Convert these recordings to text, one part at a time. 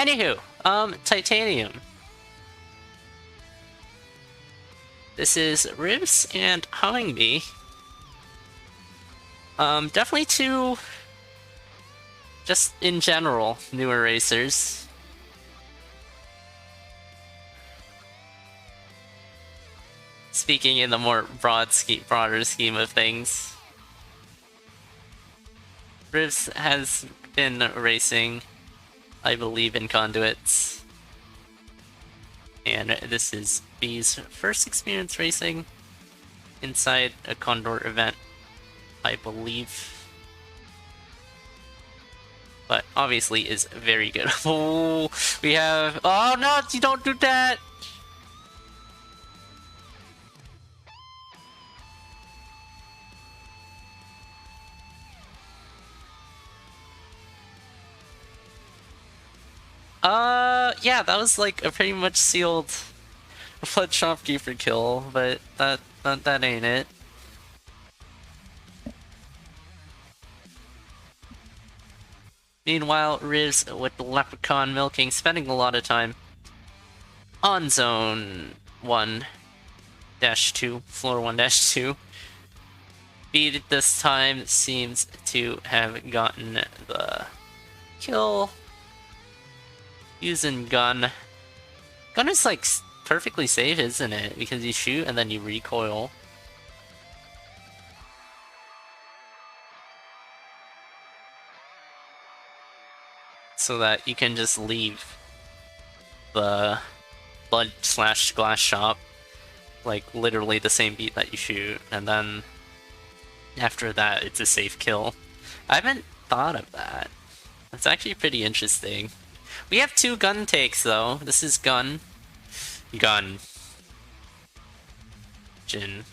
Anywho, titanium. This is Ribs and Humming Bee. Definitely two, just in general, newer racers. Speaking in the more broader scheme of things. Ribs has been racing, I believe, in conduits. And this is Bee's first experience racing inside a CoNDOR event, I believe. But obviously is very good. Oh, we have... Oh no, you don't do that! Yeah, that was like a pretty much sealed Flood Shopkeeper kill, but that ain't it. Meanwhile, Riz with the Leprechaun milking, spending a lot of time on zone 1-2, floor 1-2. Beat this time seems to have gotten the kill using gun. Gun is like perfectly safe, isn't it? Because you shoot and then you recoil. So that you can just leave the blood/glass shop, like literally the same beat that you shoot, and then after that it's a safe kill. I haven't thought of that. That's actually pretty interesting. We have 2 gun takes though. This is gun. Gun. Jin.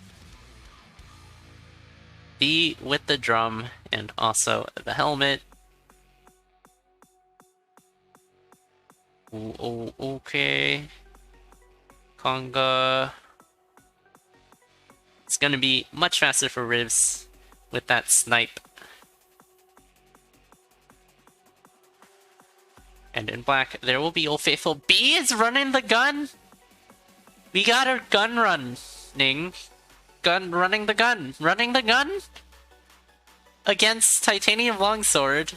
B with the drum and also the helmet. Ooh, okay. Conga. It's gonna be much faster for Rivs with that snipe. And in black, there will be Old Faithful. B is running the gun! We got our gun running. Running the gun! Running the gun? Against Titanium Longsword.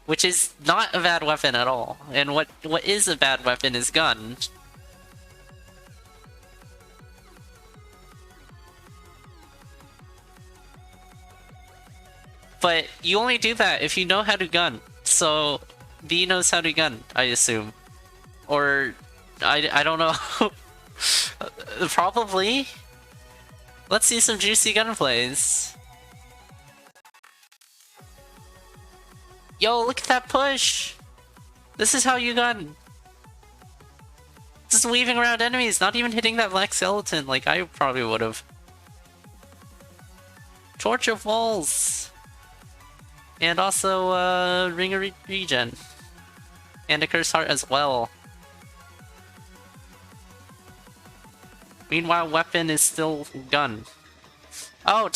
Which is not a bad weapon at all. And what is a bad weapon is gun. But you only do that if you know how to gun. So B knows how to gun, I assume. Or I don't know. Probably. Let's see some juicy gunplays. Yo, look at that push! This is how you gun. Just weaving around enemies, not even hitting that black skeleton like I probably would've. Torch of Walls! And also, Ring of Regen. And a Cursed Heart as well. Meanwhile, weapon is still gun. Oh,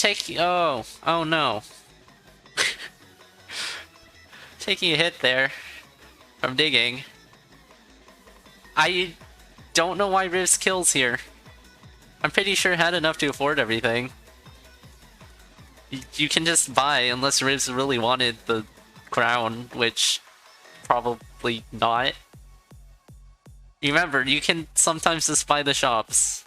oh no. Taking a hit there from digging. I don't know why Rivs kills here. I'm pretty sure had enough to afford everything. You can just buy unless Rivs really wanted the crown, which probably not. Remember, you can sometimes just buy the shops.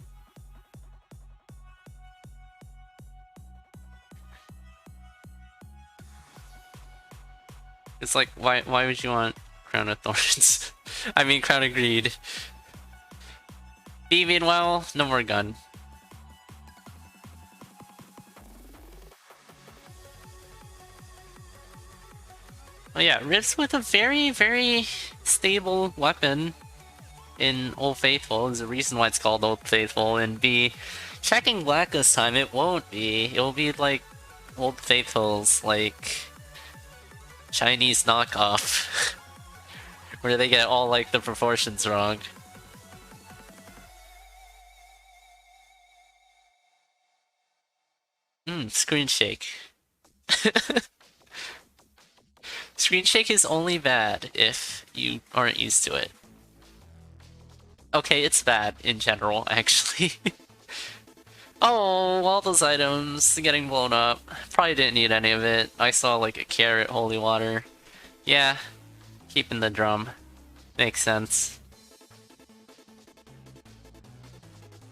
It's like, why would you want Crown of Thorns? I mean, Crown of Greed. B, meanwhile, no more gun. Oh yeah, Rivs with a very, very stable weapon in Old Faithful is the reason why it's called Old Faithful, and B, checking black this time, it won't be. It'll be like Old Faithful's, like, Chinese knockoff. Where they get all, like, the proportions wrong. Screen shake. Screen shake is only bad if you aren't used to it. Okay, it's bad in general, actually. Oh, all those items getting blown up. Probably didn't need any of it. I saw like a carrot, holy water. Yeah, keeping the drum. Makes sense.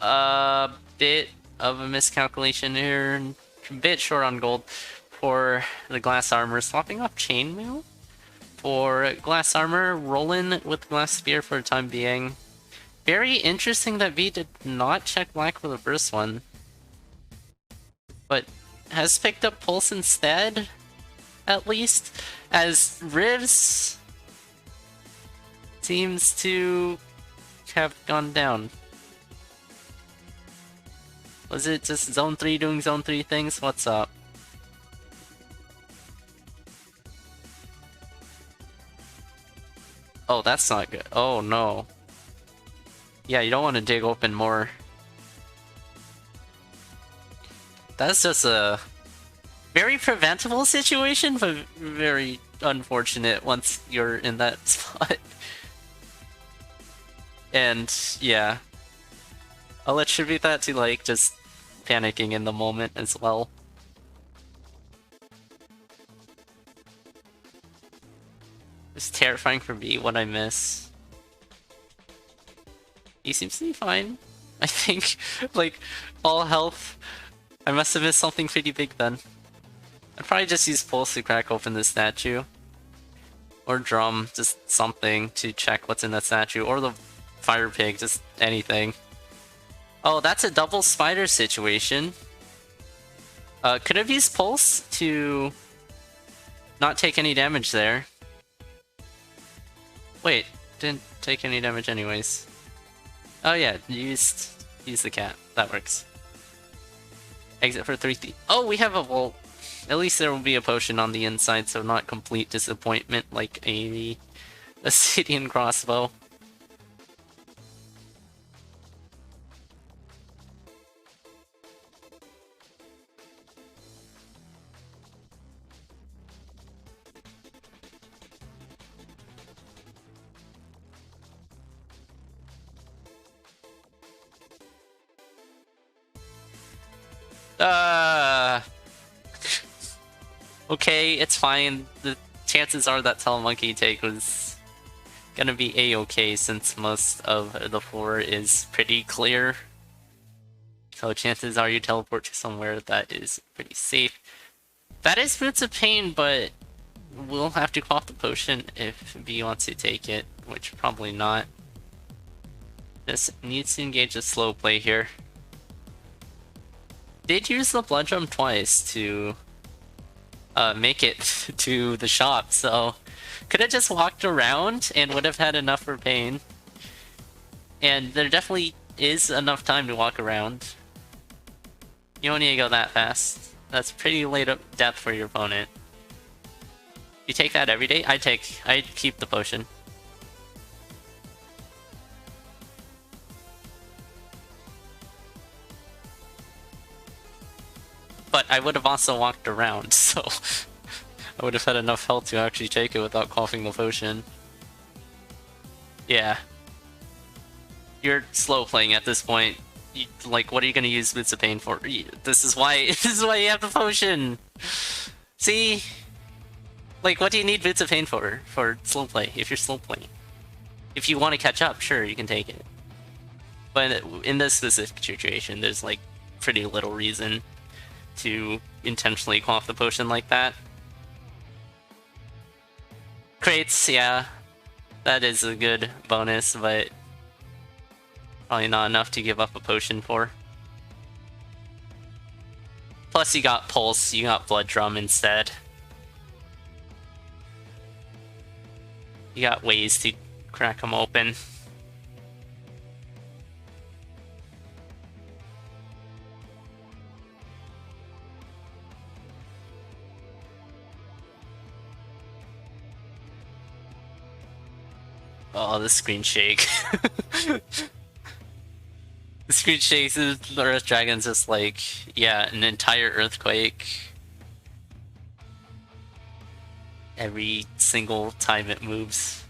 A bit of a miscalculation here. A bit short on gold for the glass armor. Swapping off chainmail for glass armor. Rolling with glass spear for the time being. Very interesting that V did not check black for the first one, but has picked up pulse instead, at least, as rivs seems to have gone down. Was it just zone 3 doing zone 3 things? What's up? Oh, that's not good. Oh no. Yeah, you don't want to dig open more. That's just a very preventable situation, but very unfortunate once you're in that spot. And yeah, I'll attribute that to like just panicking in the moment as well. It's terrifying for me what I miss. He seems to be fine. I think, like, all health. I must have missed something pretty big then. I'd probably just use pulse to crack open the statue. Or drum, just something to check what's in that statue. Or the fire pig, just anything. Oh, that's a double spider situation. Could have used pulse to not take any damage there. Wait, didn't take any damage anyways. Oh yeah, use the cat. That works. Exit for 3 feet. Oh, we have a vault. At least there will be a potion on the inside, so not complete disappointment like a Ascidian crossbow. Okay, it's fine. The chances are that Telemonkey take was gonna be a-okay since most of the floor is pretty clear. So chances are you teleport to somewhere that is pretty safe. That is Boots of Pain, but we'll have to cough the potion if B wants to take it, which probably not. This needs to engage a slow play here. Did use the blood drum twice to make it to the shop, so could have just walked around and would have had enough for pain. And there definitely is enough time to walk around. You don't need to go that fast. That's pretty late up death for your opponent. You take that every day? I'd keep the potion. But I would have also walked around, so I would have had enough health to actually take it without coughing the potion. Yeah. You're slow playing at this point. Like, what are you gonna use Boots of Pain for? This is why you have the potion! See? Like, what do you need Boots of Pain for? For slow play, if you're slow playing. If you want to catch up, sure, you can take it. But in this specific situation, there's like pretty little reason to intentionally cough the potion like that. Crates, yeah. That is a good bonus, but probably not enough to give up a potion for. Plus you got Pulse, you got Blood Drum instead. You got ways to crack them open. Oh, the screen shake. The screen shakes, the Earth Dragon's just like, yeah, an entire earthquake. every single time it moves.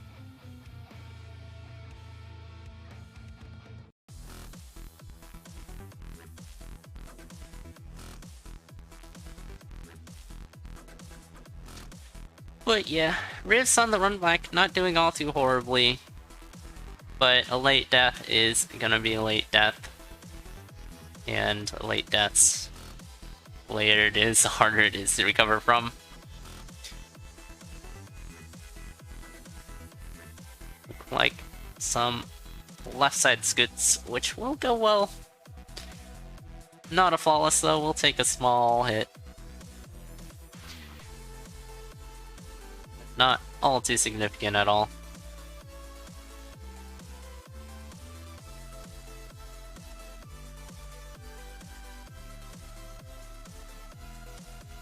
But yeah, Rivs on the run back, not doing all too horribly. But a late death is gonna be a late death. And late deaths, the later it is, the harder it is to recover from. Like some left side scoots, which will go well. Not a flawless though, we'll take a small hit. Not all too significant at all.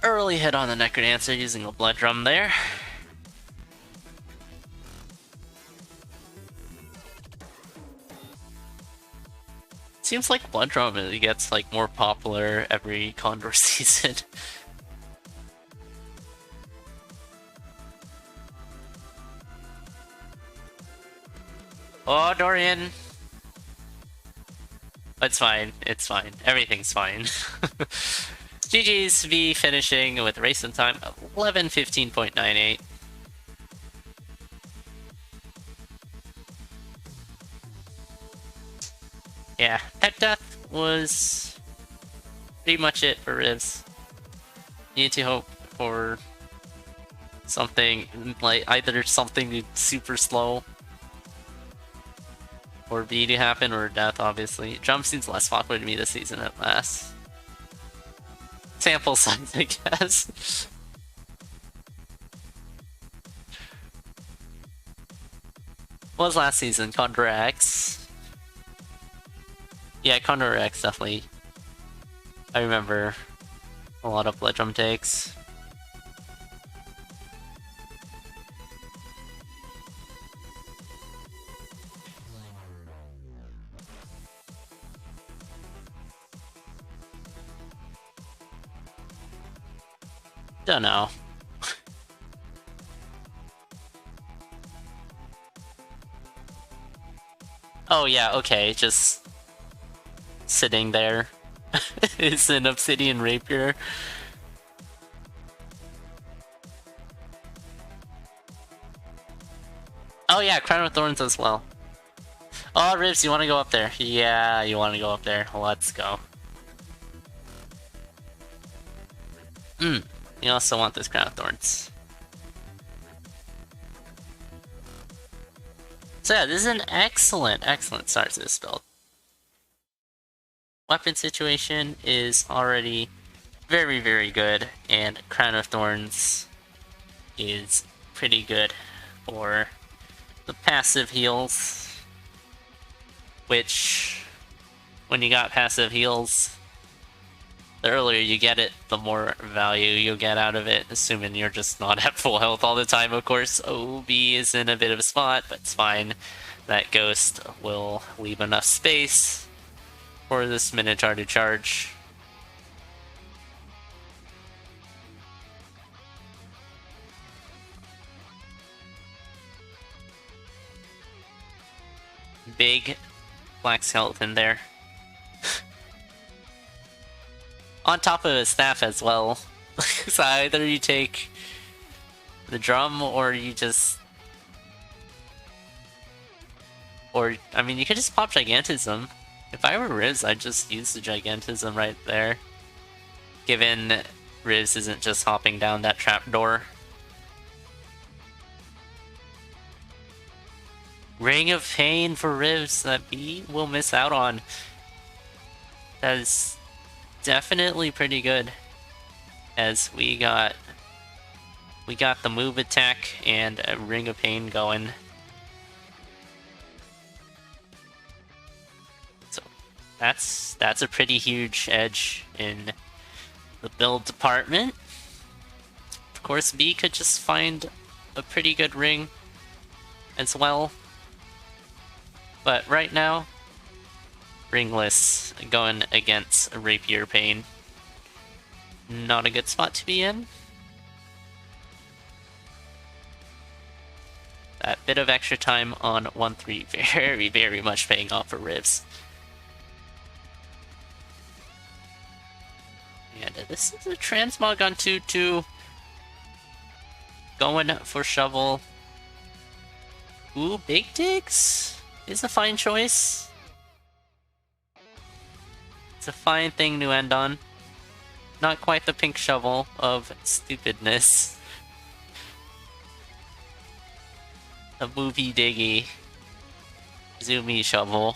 Early hit on the Necrodancer using a Blood Drum there. Seems like Blood Drum really gets like more popular every CoNDOR season. Oh, Dorian! It's fine, it's fine. Everything's fine. GG's V finishing with racing time 11:15.98. Yeah, Pet Death was pretty much it for Rivs. Need to hope for something, like either something super slow or B to happen, or death, obviously. Jump seems less popular to me this season at last. Sample size, I guess. What was last season? CoNDOR X? Yeah, CoNDOR X, definitely. I remember a lot of Blood Drum takes. Don't know. Oh yeah, okay, just sitting there. It's an obsidian rapier. Oh yeah, Crown of Thorns as well. Oh, Rivs, you want to go up there? Yeah, you want to go up there. Let's go. You also want this Crown of Thorns. So yeah, this is an excellent start to this build. Weapon situation is already very, very good, and Crown of Thorns is pretty good for the passive heals, which, when you got passive heals, the earlier you get it, the more value you'll get out of it, assuming you're just not at full health all the time, of course. OB is in a bit of a spot, but it's fine. That Ghost will leave enough space for this Minotaur to charge. Big black skeleton there. On top of his staff as well. So either you take the drum or you just... Or, I mean, you could just pop Gigantism. If I were Riz, I'd just use the Gigantism right there. Given Riz isn't just hopping down that trapdoor. Ring of Pain for Rivs that B will miss out on. That is definitely pretty good. As we got the move attack and a Ring of Pain going. So that's a pretty huge edge in the build department. Of course, B could just find a pretty good ring as well. But right now, ringless going against a Rapier Pain. Not a good spot to be in. That bit of extra time on 1-3 very, very much paying off for Rivs. And this is a transmog on 2-2. Going for shovel. Ooh, Big Digs is a fine choice. It's a fine thing to end on. Not quite the pink shovel of stupidness. A movie diggy. Zoomy shovel.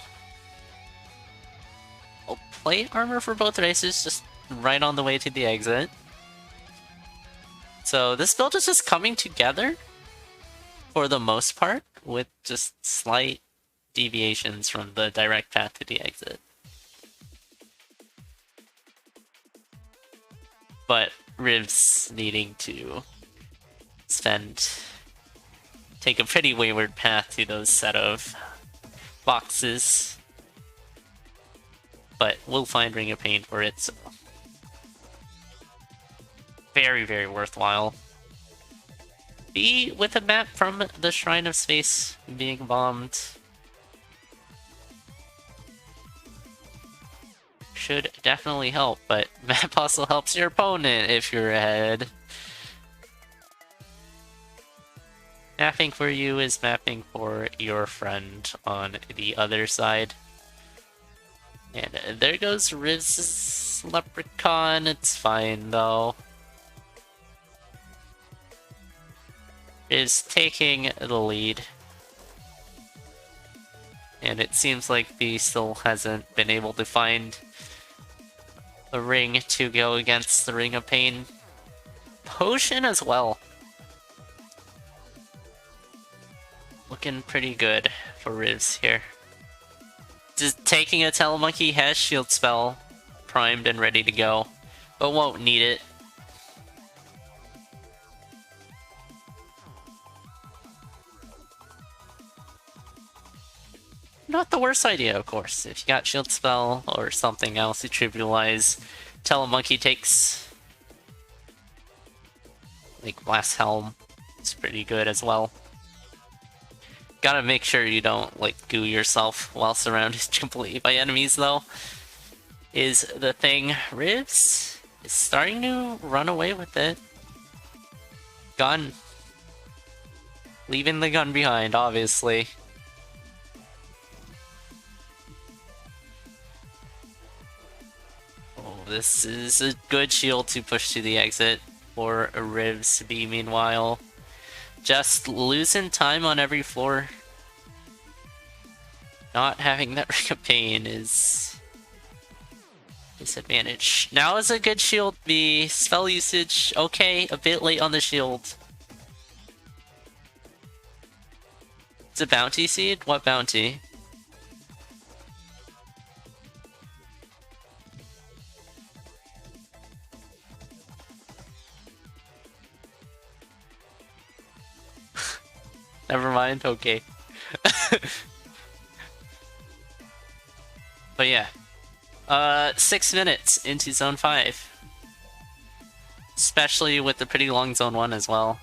Oh, plate armor for both races, just right on the way to the exit. So this build is just coming together for the most part, with just slight deviations from the direct path to the exit. But Rivs needing to take a pretty wayward path to those set of boxes. But we'll find Ring of Pain for it, so very, very worthwhile. B with a map from the Shrine of Space being bombed should definitely help, but map also helps your opponent if you're ahead. Mapping for you is mapping for your friend on the other side. And there goes Riv's Leprechaun. It's fine though. Is taking the lead. And it seems like B still hasn't been able to find a ring to go against the Ring of Pain potion as well. Looking pretty good for Rivs here. Just taking a Telemonkey has shield spell primed and ready to go, but won't need it. Not the worst idea, of course. If you got shield spell or something else to trivialize, Telemonkey takes like Blast Helm. It's pretty good as well. Gotta make sure you don't like goo yourself while surrounded completely by enemies though, is the thing. Rivs is starting to run away with it. Gun. Leaving the gun behind, obviously. Oh, this is a good shield to push to the exit for Rivs B meanwhile. Just losing time on every floor. Not having that Ring of Pain is disadvantage. Now is a good shield B. Spell usage, okay, a bit late on the shield. It's a bounty seed? What bounty? Never mind, okay. But yeah. 6 minutes into Zone 5. Especially with the pretty long Zone 1 as well.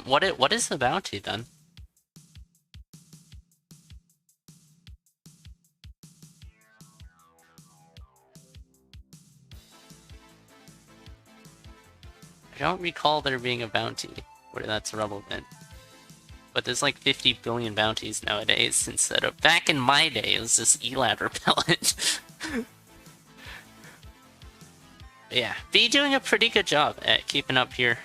What is the bounty then? I don't recall there being a bounty where that's relevant. But there's like 50 billion bounties nowadays instead of... Back in my day, it was just Elad Repellent. Yeah, B doing a pretty good job at keeping up here.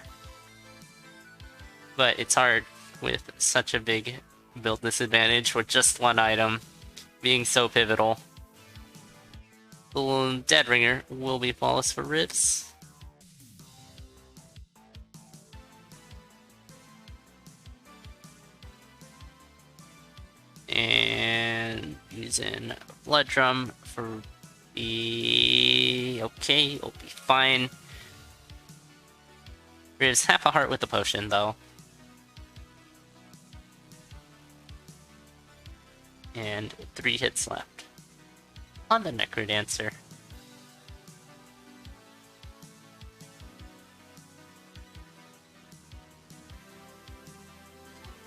But it's hard with such a big build disadvantage with just one item being so pivotal. The Dead Ringer will be flawless for Rivs. And using Blood Drum for the... Okay, it'll be fine. Rivs half a heart with the potion, though. And 3 hits left on the Necrodancer.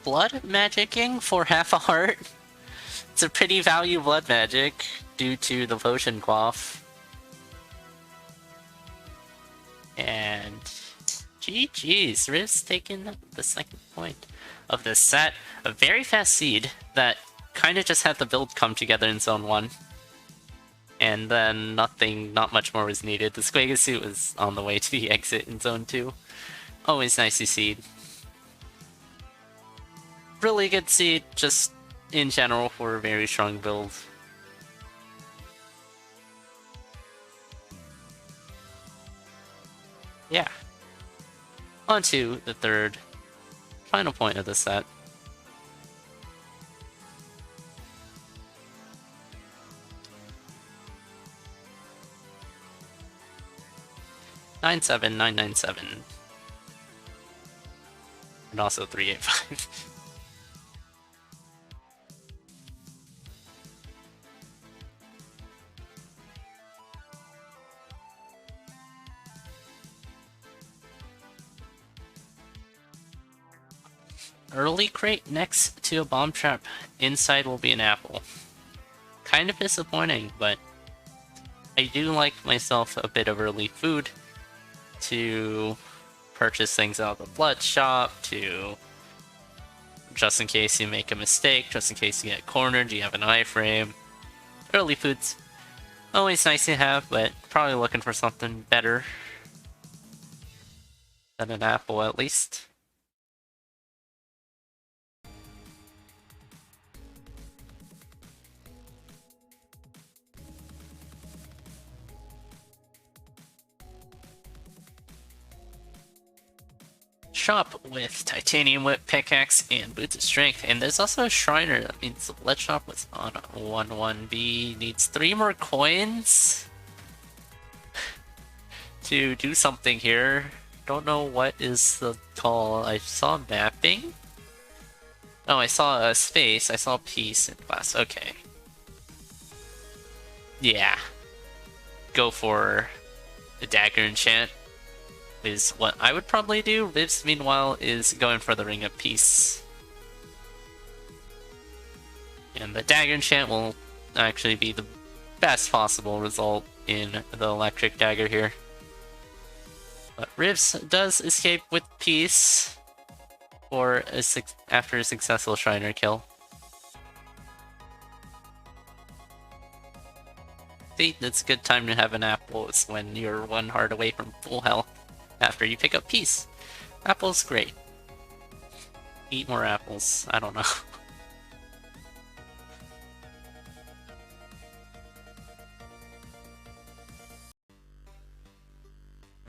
blood magicking for half a heart. It's a pretty value blood magic due to the potion quaff. And GG's, Riv's taking the second point of the set. A very fast seed that kind of just had the build come together in Zone 1. And then not much more was needed. The Squaga suit was on the way to the exit in Zone 2. Always nice to see. Really good seed, just in general for a very strong build. Yeah. On to the third, final point of the set. $97997. And also 385. Early crate next to a bomb trap. Inside will be an apple. Kind of disappointing, but I do like myself a bit of early food to purchase things out of the blood shop, to just in case you make a mistake, just in case you get cornered, you have an iframe. Early food's always nice to have, but probably looking for something better than an apple at least. Shop with titanium whip, pickaxe, and boots of strength. And there's also a shriner. That means the blood shop was on 1-1B. Needs 3 more coins to do something here. Don't know what is the call. I saw mapping. Oh, I saw a space. I saw peace in class. Okay. Yeah. Go for the dagger enchant. Is what I would probably do. Rivs, meanwhile, is going for the Ring of Peace. And the dagger enchant will actually be the best possible result in the electric dagger here. But Rivs does escape with peace for after a successful Shriner kill. See, it's a good time to have an apple. It's when you're 1 heart away from full health. After you pick up peace. Apple's great. Eat more apples. I don't know.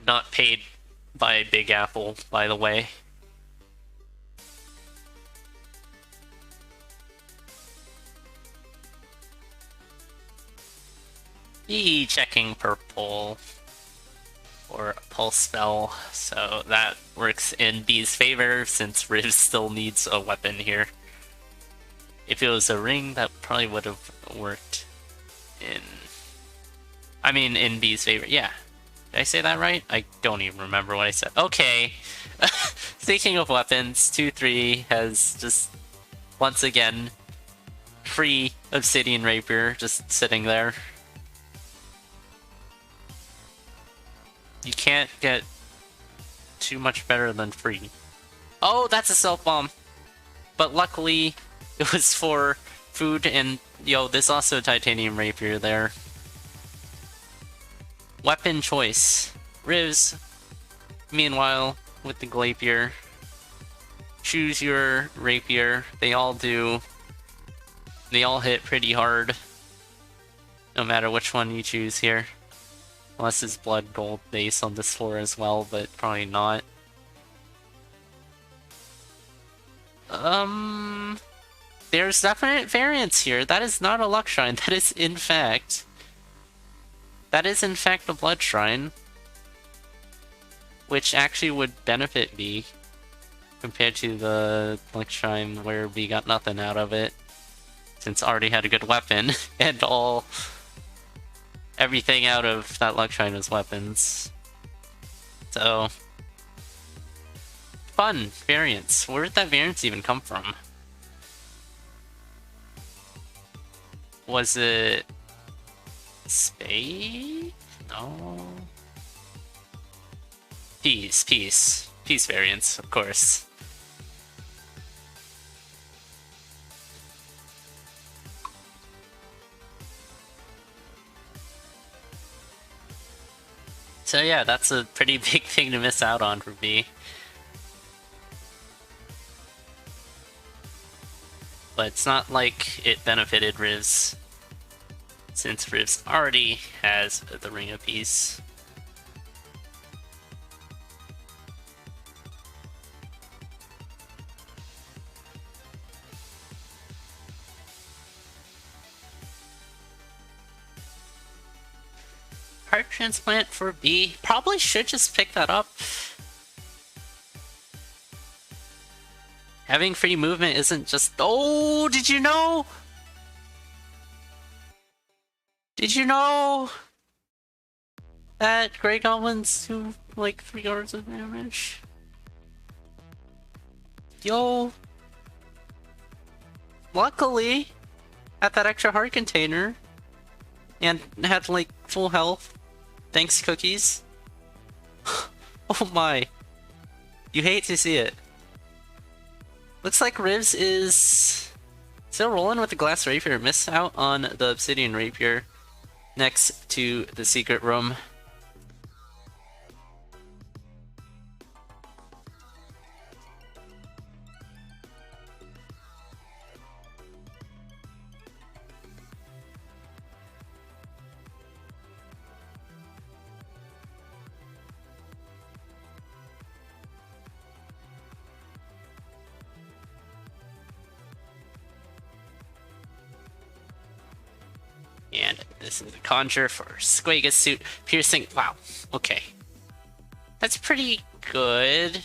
Not paid by Big Apple, by the way. Be checking purple. Or a pulse spell, so that works in B's favor since Riv still needs a weapon here. If it was a ring, that probably would have worked in... I mean, in B's favor. Yeah. Did I say that right? I don't even remember what I said. Okay. Speaking of weapons, 2-3 has just, once again, free Obsidian Rapier just sitting there. You can't get too much better than free. Oh, that's a self-bomb! But luckily, it was for food and... Yo, there's also a titanium rapier there. Weapon choice. Rivs, meanwhile, with the glapier. Choose your rapier. They all do. They all hit pretty hard. No matter which one you choose here. Unless it's blood gold base on this floor as well, but probably not. There's definite variance here. That is not a luck shrine. That is in fact a blood shrine. Which actually would benefit B. Compared to the luck shrine where B got nothing out of it. Since already had a good weapon and everything out of that luck shrine was weapons. So fun variants. Where did that variance even come from? Was it Spade? No. Peace variants, of course. So yeah, that's a pretty big thing to miss out on for me. But it's not like it benefited Rivs, since Rivs already has the Ring of Peace. Heart transplant for B. Probably should just pick that up. Having free movement isn't just... Oh, did you know? Did you know that Grey Goblins do like 3 yards of damage? Yo. Luckily, at that extra heart container, and had like full health. Thanks, cookies. Oh my. You hate to see it. Looks like Rivs is still rolling with the glass rapier. Miss out on the obsidian rapier next to the secret room. And this is the conjure for Squagus suit piercing. Wow, okay. That's pretty good.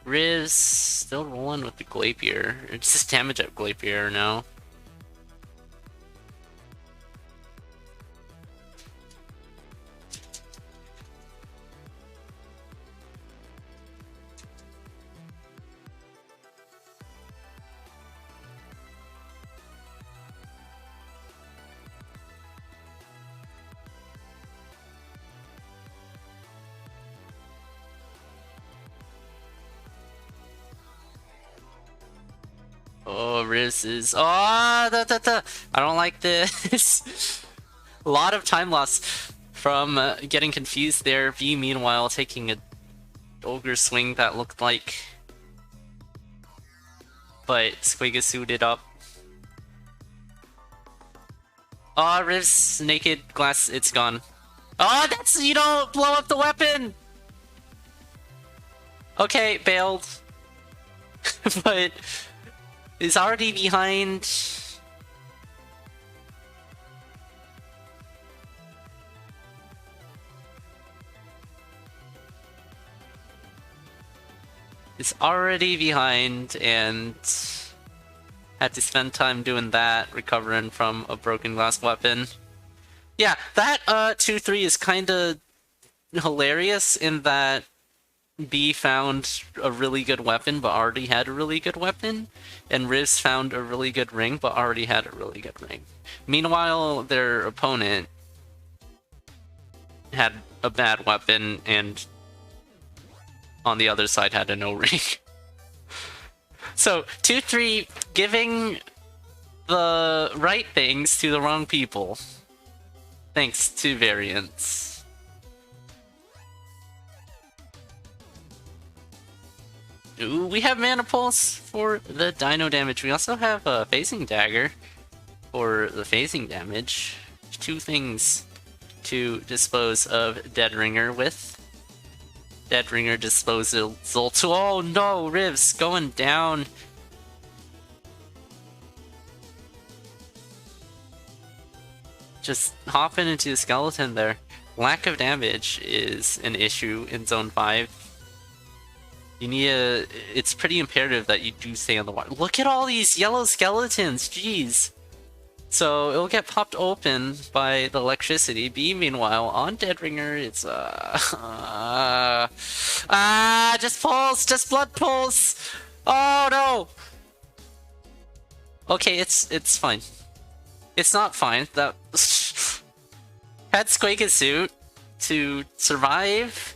Riz still rolling with the Glapier. It's just damage up Glapier now. Oh, Riz is... Oh, I don't like this. A lot of time loss from getting confused there. V, meanwhile, taking a ogre swing that looked like... But Squagus suited up. Oh, Riz, naked glass, it's gone. Oh, that's... You don't blow up the weapon! Okay, bailed. But... is already behind. Is already behind and had to spend time doing that, recovering from a broken glass weapon. Yeah, that 2-3 is kinda hilarious in that B found a really good weapon but already had a really good weapon, and Riz found a really good ring but already had a really good ring. Meanwhile, their opponent had a bad weapon and on the other side had a no ring. So 2-3 giving the right things to the wrong people. Thanks to variants. Ooh, we have Mana Pulse for the Dino damage. We also have a Phasing Dagger for the phasing damage. 2 things to dispose of Dead Ringer with. Dead Ringer disposal to... Oh no, Rivs going down. Just hopping into the skeleton there. Lack of damage is an issue in Zone 5. You need a... It's pretty imperative that you do stay on the water. Look at all these yellow skeletons, jeez! So it'll get popped open by the electricity. B, meanwhile, on Dead Ringer, it's just pulse! Just blood pulse! Oh no! Okay, it's fine. It's not fine. That had Squeak a suit to survive.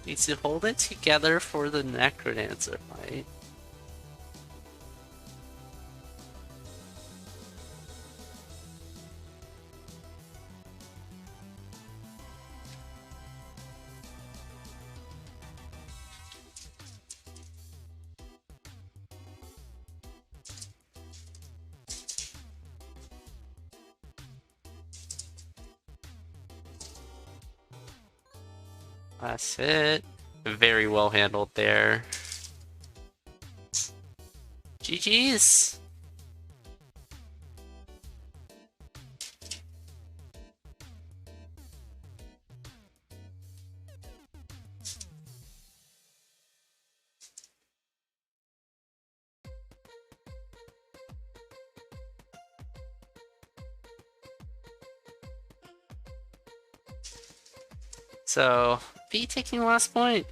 Needs to hold it together for the Necrodancer fight. That's it. Very well handled there. GG's! So, B taking last point.